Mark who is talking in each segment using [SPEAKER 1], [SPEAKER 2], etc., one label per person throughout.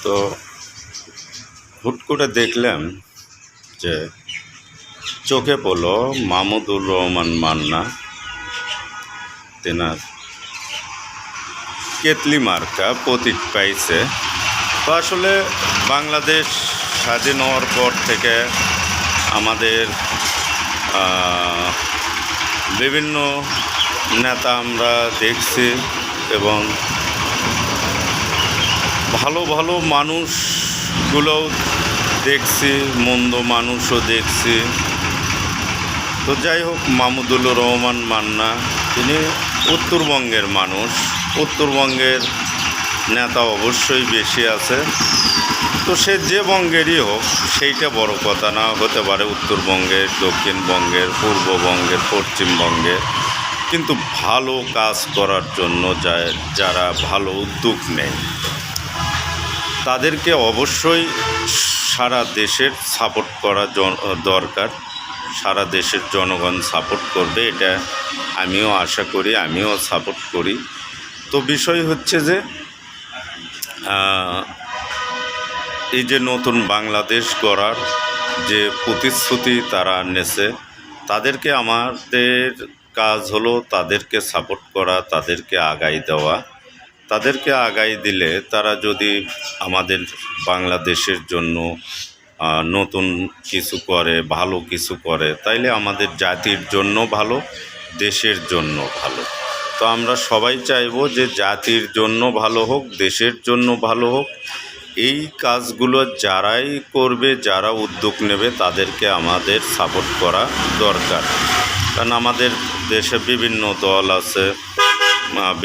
[SPEAKER 1] তো হুট করে দেখলাম যে চোখে পড়ল মাহমুদুর রহমান মান্না তেনার কেতলি মার্কা প্রতীক পাইছে। তো আসলে বাংলাদেশ স্বাধীন হওয়ার পর থেকে আমাদের বিভিন্ন নেতা আমরা দেখছি এবং ভালো ভালো মানুষগুলোও দেখছি, মন্দ মানুষও দেখছি। তো যাই হোক, মাহমুদুর রহমান মান্না তিনি উত্তরবঙ্গের মানুষ, উত্তরবঙ্গের নেতা অবশ্যই বেশি আছে। তো সে যে বঙ্গেরই হোক সেইটা বড় কথা না, হতে পারে উত্তরবঙ্গের, দক্ষিণবঙ্গের, পূর্ববঙ্গের, পশ্চিমবঙ্গের, কিন্তু ভালো কাজ করার জন্য যারা ভালো উদ্যোগ নেয় তাদেরকে অবশ্যই সারা দেশের সাপোর্ট করা দরকার। সারা দেশের জনগণ সাপোর্ট করবে, এটা আমিও আশা করি, আমিও সাপোর্ট করি। তো বিষয় হচ্ছে যে এই যে নতুন বাংলাদেশ গড়ার যে প্রতিশ্রুতি তারা নেছে, তাদেরকে আমাদের কাজ হলো তাদেরকে সাপোর্ট করা, তাদেরকে আগাই দেওয়া। তাদেরকে আগাই দিলে তারা যদি আমাদের বাংলাদেশের জন্য নতুন কিছু করে, ভালো কিছু করে, তাইলে আমাদের জাতির জন্য ভালো, দেশের জন্য ভালো। তো আমরা সবাই চাইবো যে জাতির জন্য ভালো হোক, দেশের জন্য ভালো হোক। এই কাজগুলো যারাই করবে, যারা উদ্যোগ নেবে, তাদেরকে আমাদের সাপোর্ট করা দরকার। কারণ আমাদের দেশে বিভিন্ন দল আছে,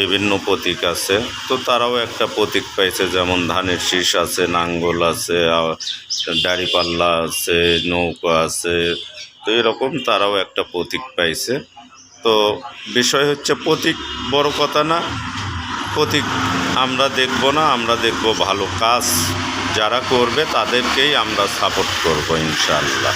[SPEAKER 1] বিভিন্ন প্রতীক আছে। তো তারাও একটা প্রতীক পাইছে, যেমন ধানের শীষ আছে, নাঙ্গল আছে, দাড়িপাল্লা আছে, নৌকা আছে। তো এরকম তারাও একটা প্রতীক পাইছে। তো বিষয় হচ্ছে প্রতীক বড় কথা না, প্রতীক আমরা দেখব না, আমরা দেখব ভালো কাজ যারা করবে তাদেরকেই আমরা সাপোর্ট করব ইনশাআল্লাহ।